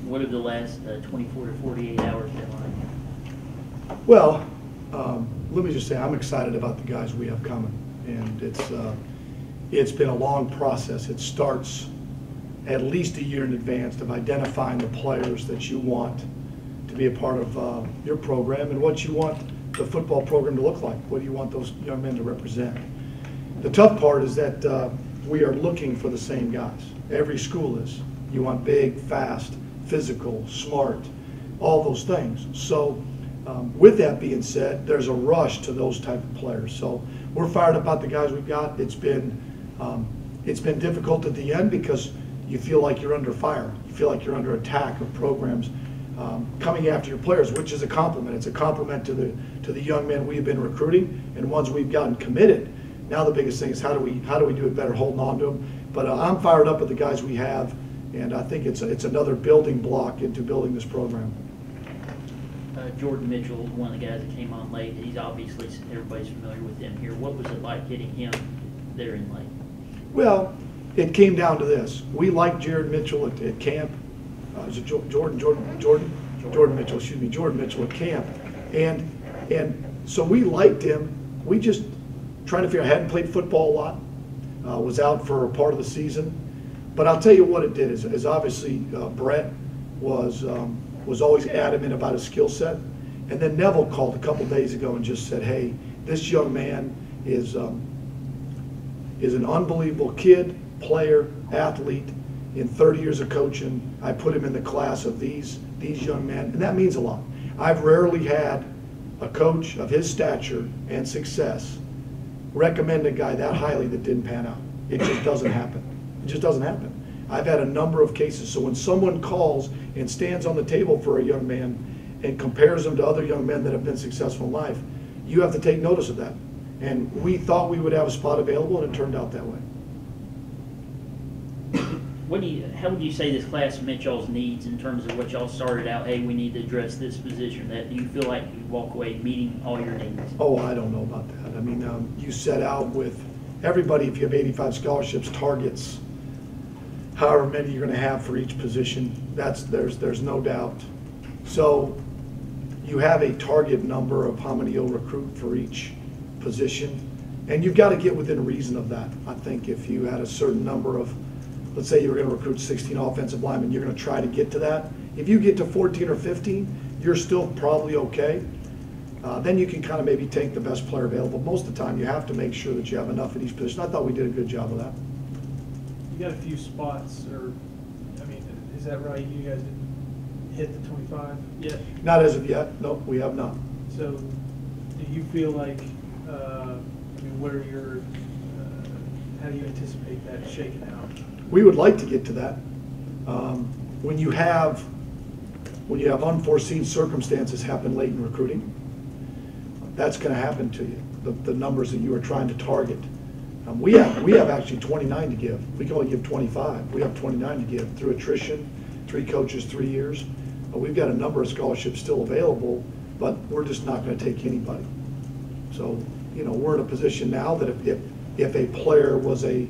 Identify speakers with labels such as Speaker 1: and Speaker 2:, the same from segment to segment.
Speaker 1: What have the last 24 to 48 hours been like?
Speaker 2: Well, let me just say I'm excited about the guys we have coming, and it's been a long process. It starts at least a year in advance of identifying the players that you want to be a part of your program and what you want the football program to look like. What do you want those young men to represent? The tough part is that we are looking for the same guys. Every school is. You want big, fast, physical, smart, all those things. So with that being said, there's a rush to those type of players. So we're fired up about the guys we've got. It's been difficult at the end because you feel like you're under fire. You feel like you're under attack of programs coming after your players, which is a compliment. It's a compliment to the young men we've been recruiting and ones we've gotten committed. Now the biggest thing is how do we do it better, holding on to them. But I'm fired up with the guys we have, and I think it's another building block into building this program.
Speaker 1: Jordan Mitchell, one of the guys that came on late. He's obviously, everybody's familiar with him here. What was it like getting him there in late?
Speaker 2: Well, it came down to this. We liked Jared Mitchell at camp. Is it Jordan Mitchell, excuse me, Jordan Mitchell at camp. And so we liked him. We just trying to figure out, hadn't played football a lot, was out for a part of the season. But I'll tell you what it did is obviously Brett was always adamant about his skill set. And then Neville called a couple days ago and just said, hey, this young man is an unbelievable kid, player, athlete. In 30 years of coaching, I put him in the class of these young men, and that means a lot. I've rarely had a coach of his stature and success recommend a guy that highly that didn't pan out. It just doesn't happen. It just doesn't happen. I've had a number of cases. So when someone calls and stands on the table for a young man and compares him to other young men that have been successful in life, you have to take notice of that. And we thought we would have a spot available, and it turned out that way.
Speaker 1: How would you say this class met y'all's needs in terms of what y'all started out, hey, we need to address this position, that do you feel like you walk away meeting all your needs?
Speaker 2: Oh, I don't know about that. I mean, you set out with everybody, if you have 85 scholarships, targets however many you're going to have for each position. There's no doubt. So you have a target number of how many you'll recruit for each position, and you've got to get within reason of that. I think if you had a certain number of, let's say you were going to recruit 16 offensive linemen, you're going to try to get to that. If you get to 14 or 15, you're still probably okay. Then you can kind of maybe take the best player available. Most of the time, you have to make sure that you have enough at each position. I thought we did a good job of that.
Speaker 3: You got a few spots, or, I mean, is that right? You guys didn't hit the 25 yet?
Speaker 2: Not as of yet. No, we have not.
Speaker 3: So do you feel like, I mean, what are your, how do you anticipate that shaking out?
Speaker 2: We would like to get to that. When you have unforeseen circumstances happen late in recruiting, that's going to happen to you. The numbers that you are trying to target. We have actually 29 to give. We can only give 25. We have 29 to give through attrition, 3 coaches, 3 years. We've got a number of scholarships still available, but we're just not going to take anybody. So, you know, we're in a position now that if a player was a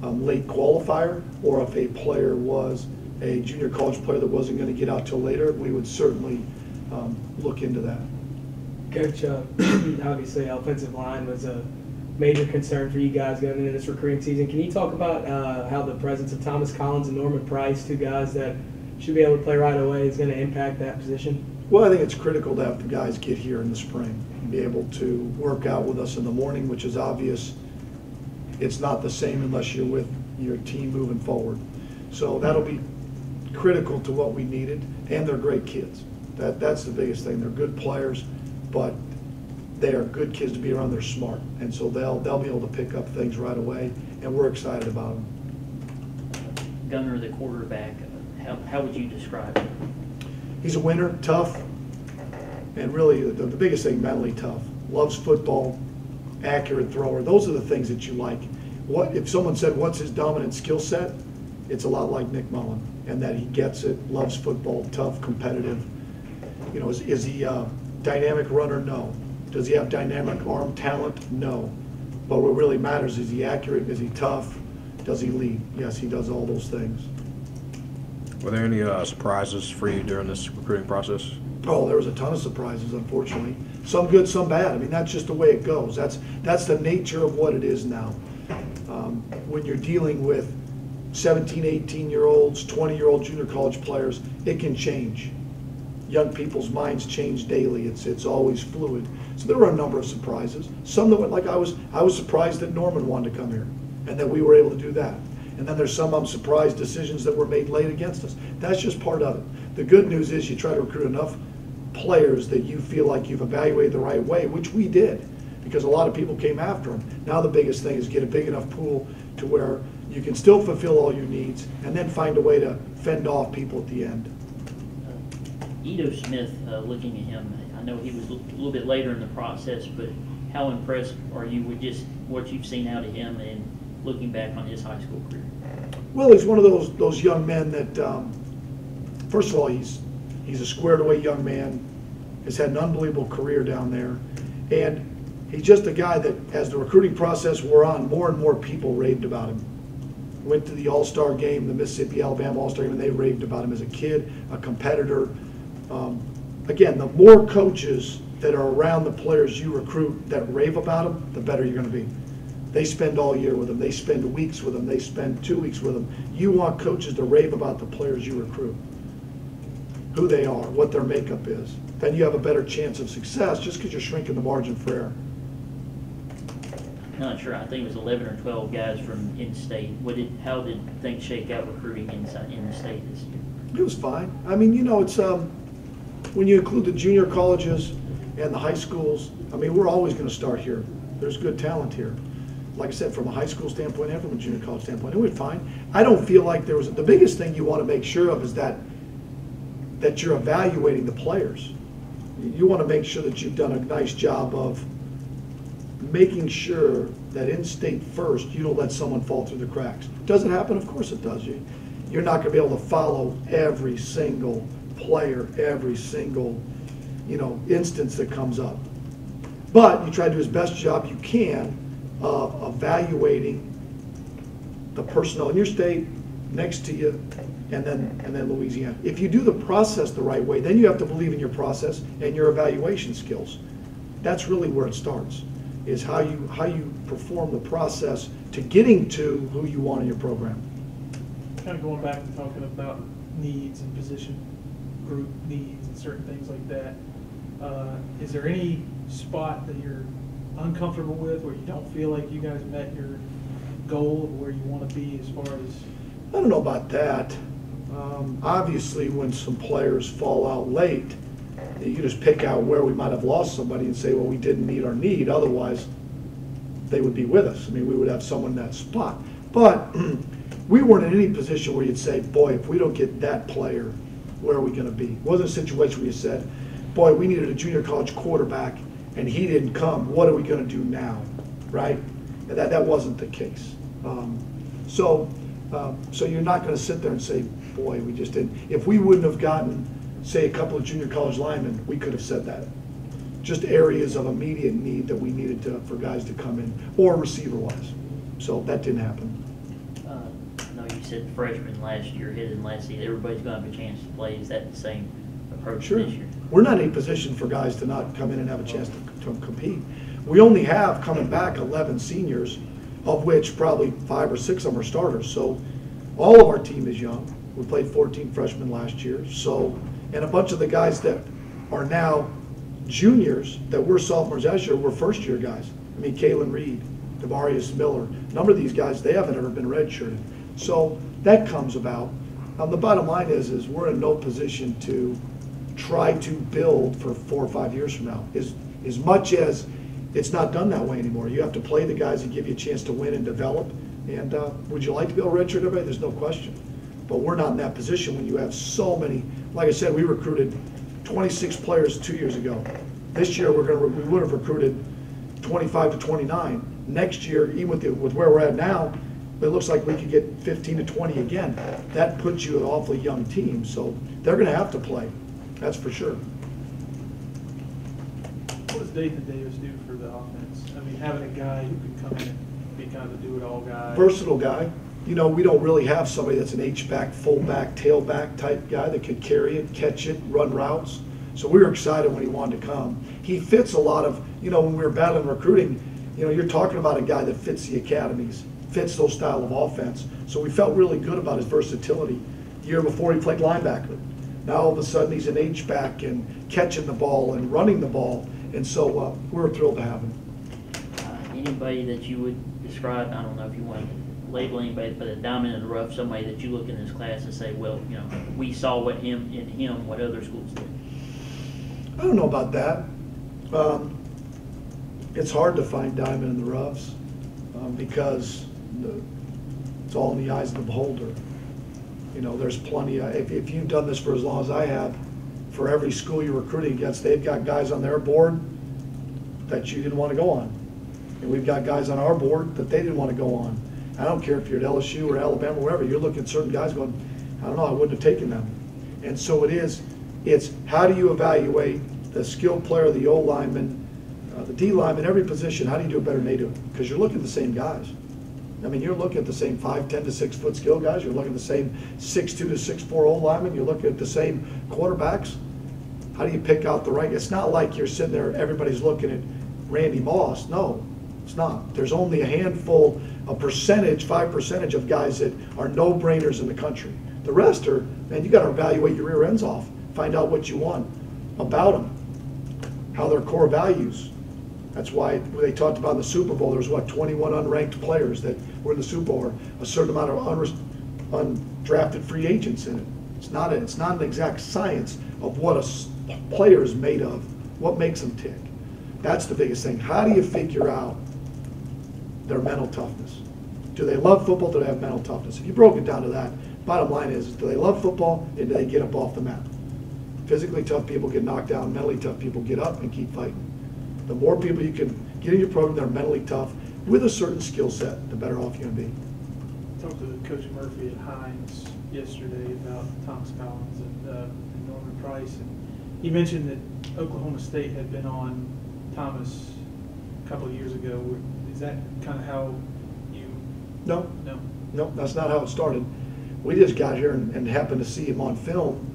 Speaker 2: late qualifier, or if a player was a junior college player that wasn't going to get out till later, we would certainly look into that.
Speaker 4: Coach, obviously offensive line was a major concern for you guys going into this recruiting season. Can you talk about how the presence of Thomas Collins and Norman Price, 2 guys that should be able to play right away, is going to impact that position?
Speaker 2: Well, I think it's critical to have the guys get here in the spring and be able to work out with us in the morning, which is obvious. It's not the same unless you're with your team moving forward. So that'll be critical to what we needed, and they're great kids. That's the biggest thing. They're good players, but they are good kids to be around. They're smart, and so they'll be able to pick up things right away, and we're excited about them.
Speaker 1: Gunner, the quarterback, how would you describe him?
Speaker 2: He's a winner, tough, and really the biggest thing, mentally tough. Loves football, accurate thrower. Those are the things that you like. What if someone said, what's his dominant skill set? It's a lot like Nick Mullen, and that he gets it, loves football, tough, competitive. You know, is he a dynamic runner? No. Does he have dynamic arm talent? No. But what really matters, is he accurate? Is he tough? Does he lead? Yes, he does all those things.
Speaker 5: Were there any surprises for you during this recruiting process?
Speaker 2: Oh, there was a ton of surprises, unfortunately. Some good, some bad. I mean, that's just the way it goes. That's the nature of what it is now. When you're dealing with 17, 18-year-olds, 20-year-old junior college players, it can change. Young people's minds change daily. It's always fluid. So there were a number of surprises. Some that went, like I was surprised that Norman wanted to come here and that we were able to do that. And then there's some I'm surprised decisions that were made late against us. That's just part of it. The good news is you try to recruit enough players that you feel like you've evaluated the right way, which we did, because a lot of people came after them. Now the biggest thing is get a big enough pool to where you can still fulfill all your needs and then find a way to fend off people at the end.
Speaker 1: Edo Smith, looking at him, I know he was a little bit later in the process, but how impressed are you with just what you've seen out of him and looking back on his high school career?
Speaker 2: Well, he's one of those young men that, first of all, he's a squared away young man, has had an unbelievable career down there, and he's just a guy that, as the recruiting process wore on, more and more people raved about him. Went to the All-Star game, the Mississippi-Alabama All-Star game, and they raved about him as a kid, a competitor. Again, the more coaches that are around the players you recruit that rave about them, the better you're going to be. They spend all year with them. They spend weeks with them. They spend 2 weeks with them. You want coaches to rave about the players you recruit, who they are, what their makeup is. Then you have a better chance of success just because you're shrinking the margin for error.
Speaker 1: Not sure. I think it was 11 or 12 guys from in-state. How did things shake out recruiting in the state this year?
Speaker 2: It was fine. I mean, you know, it's when you include the junior colleges and the high schools, I mean, we're always going to start here. There's good talent here. Like I said, from a high school standpoint and from a junior college standpoint, it went fine. I don't feel like there was the biggest thing you want to make sure of is that you're evaluating the players. You want to make sure that you've done a nice job of making sure that in-state first, you don't let someone fall through the cracks. Does it happen? Of course it does. You're not going to be able to follow every single player, every single, instance that comes up. But you try to do as best job you can of evaluating the personnel in your state, next to you, and then Louisiana. If you do the process the right way, then you have to believe in your process and your evaluation skills. That's really where it starts, is how you perform the process to getting to who you want in your program.
Speaker 3: Kind of going back and talking about needs and position group needs and certain things like that. Is there any spot that you're uncomfortable with, where you don't feel like you guys met your goal of where you want to be as far as?
Speaker 2: I don't know about that. Obviously, when some players fall out late, you just pick out where we might have lost somebody and say, well, we didn't meet our need. Otherwise, they would be with us. I mean, we would have someone in that spot. But we weren't in any position where you'd say, boy, if we don't get that player, where are we going to be? It wasn't a situation where you said, boy, we needed a junior college quarterback and he didn't come. What are we going to do now, right? And that wasn't the case. So you're not going to sit there and say, boy, we just didn't. If we wouldn't have gotten, say, a couple of junior college linemen, we could have said that. Just areas of immediate need that we needed for guys to come in, or receiver-wise. So that didn't happen.
Speaker 1: I know you said freshmen last year, heading last season, everybody's going to have a chance to play. Is that the same approach
Speaker 2: Sure.
Speaker 1: this year?
Speaker 2: We're not in a position for guys to not come in and have a chance to compete. We only have, coming back, 11 seniors, of which probably 5 or 6 of them are starters. So all of our team is young. We played 14 freshmen last year. So, and a bunch of the guys that are now juniors that were sophomores last year were first-year guys. I mean, Kalen Reed, Devarius Miller, a number of these guys, they haven't ever been redshirted. So that comes about. The bottom line is we're in no position to try to build for 4 or 5 years from now. As much as it's not done that way anymore. You have to play the guys that give you a chance to win and develop. And would you like to be able to redshirt everybody? There's no question. But we're not in that position when you have so many. Like I said, we recruited 26 players 2 years ago. This year we would have recruited 25 to 29. Next year, even with where we're at now, it looks like we could get 15 to 20 again. That puts you an awfully young team. So they're going to have to play. That's for sure.
Speaker 3: What does Dathan Davis do for the offense? I mean, having a guy who can come in and be kind of a do-it-all guy.
Speaker 2: Versatile guy. you know, we don't really have somebody that's an H-back, fullback, tailback type guy that could carry it, catch it, run routes. So we were excited when he wanted to come. He fits a lot of, you know, when we were battling recruiting, you know, you're talking about a guy that fits the academies, fits those style of offense. So we felt really good about his versatility. The year before he played linebacker. Now all of a sudden he's an H-back and catching the ball and running the ball. And so we're thrilled to have him.
Speaker 1: Anybody that you would describe, I don't know if you want to label anybody, but a diamond in the rough, somebody that you look in this class and say, well, you know, we saw what in him, what other schools did.
Speaker 2: I don't know about that. It's hard to find diamond in the roughs because it's all in the eyes of the beholder. You know, there's plenty. If you've done this for as long as I have, for every school you're recruiting against, they've got guys on their board that you didn't want to go on. And we've got guys on our board that they didn't want to go on. I don't care if you're at LSU or Alabama, wherever, you're looking at certain guys going, I don't know, I wouldn't have taken them. And so it's how do you evaluate the skilled player, the O lineman, the D lineman, every position, how do you do it better than they do it? Because you're looking at the same guys. I mean, you're looking at the same 5'10" to 6 foot skill guys. You're looking at the same 6'2" to 6'4" O linemen. You're looking at the same quarterbacks. How do you pick out the right? It's not like you're sitting there, everybody's looking at Randy Moss. No, it's not. There's only a handful, a percentage, 5% of guys that are no-brainers in the country. The rest are, man, you got to evaluate your rear ends off. Find out what you want about them, how their core values. That's why they talked about in the Super Bowl, there was, 21 unranked players that were in the Super Bowl, or a certain amount of undrafted free agents in it. It's not an exact science of what a player is made of, what makes them tick. That's the biggest thing. How do you figure out their mental toughness? Do they love football? Do they have mental toughness? If you broke it down to that, bottom line is, do they love football and do they get up off the mat? Physically tough people get knocked down, mentally tough people get up and keep fighting. The more people you can get in your program that are mentally tough with a certain skill set, the better off you're going to be.
Speaker 3: I talked to Coach Murphy at Hines yesterday about Thomas Collins and Norman Price, and he mentioned that Oklahoma State had been on Thomas a couple of years ago. Is that kind of how you?
Speaker 2: No,
Speaker 3: No.
Speaker 2: that's not how it started. We just got here and happened to see him on film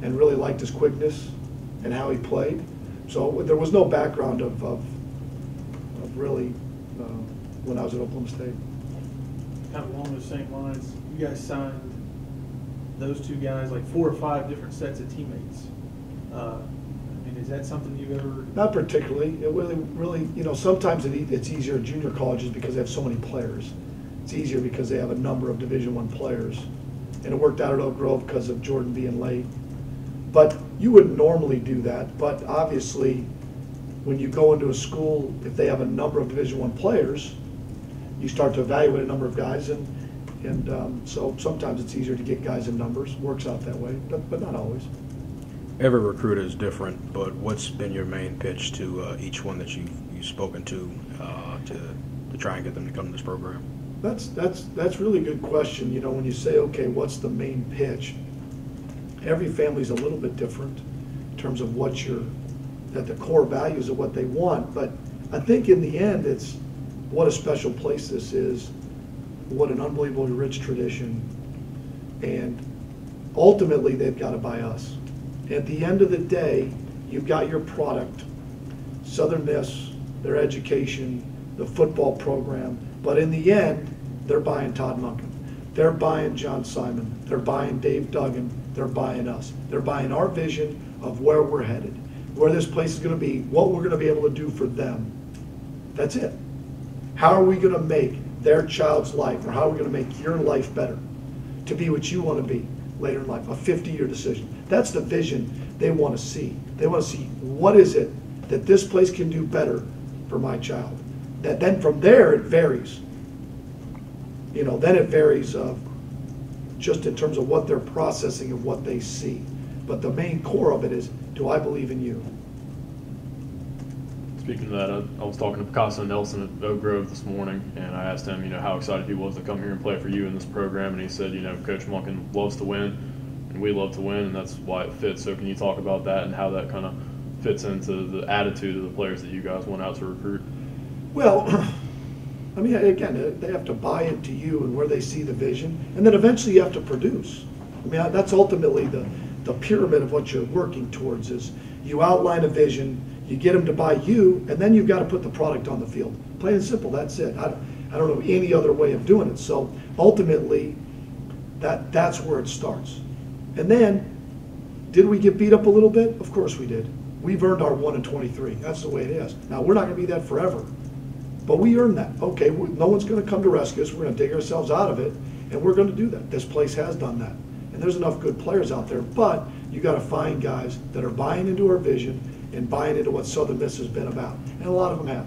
Speaker 2: and really liked his quickness and how he played. So there was no background of really when I was at Oklahoma State.
Speaker 3: Kind of along those same lines, you guys signed those two guys, like 4 or 5 different sets of teammates. I mean, is that something you've ever?
Speaker 2: Not particularly. It really, you know, sometimes it's easier at junior colleges because they have so many players. It's easier because they have a number of Division I players. And it worked out at Oak Grove because of Jordan being late. But you wouldn't normally do that. But obviously, when you go into a school, if they have a number of Division I players, you start to evaluate a number of guys. And so sometimes it's easier to get guys in numbers. Works out that way, but not always.
Speaker 5: Every recruiter is different, but what's been your main pitch to each one that you've spoken to try and get them to come to this program?
Speaker 2: That's really a good question. You know, when you say, okay, what's the main pitch? Every family's a little bit different in terms of that the core values of what they want. But I think in the end, it's what a special place this is, what an unbelievably rich tradition, and ultimately they've got to buy us. At the end of the day, you've got your product, Southern Miss, their education, the football program, but in the end, they're buying Todd Monken. They're buying John Simon. They're buying Dave Duggan. They're buying us. They're buying our vision of where we're headed, where this place is going to be, what we're going to be able to do for them. That's it. How are we going to make their child's life, or how are we going to make your life better to be what you want to be later in life, a 50-year decision? That's the vision they want to see. They want to see, what is it that this place can do better for my child? That then from there it varies. You know, then it varies just in terms of what they're processing of what they see. But the main core of it is, do I believe in you?
Speaker 6: Speaking of that, I was talking to Picasso Nelson at Oak Grove this morning, and I asked him, how excited he was to come here and play for you in this program, and he said, Coach Monken loves to win, and we love to win, and that's why it fits. So can you talk about that and how that kind of fits into the attitude of the players that you guys went out to recruit?
Speaker 2: Well, I mean, again, they have to buy into you and where they see the vision, and then eventually you have to produce. I mean, that's ultimately the pyramid of what you're working towards is you outline a vision, you get them to buy you, and then you've got to put the product on the field. Plain and simple, that's it. I don't know any other way of doing it. So ultimately, that's where it starts. And then, did we get beat up a little bit? Of course we did. We've earned our 1-23. That's the way it is. Now, we're not going to be that forever. But we earned that. Okay, no one's going to come to rescue us. We're going to dig ourselves out of it, and we're going to do that. This place has done that. And there's enough good players out there, but you got to find guys that are buying into our vision and buying into what Southern Miss has been about. And a lot of them have.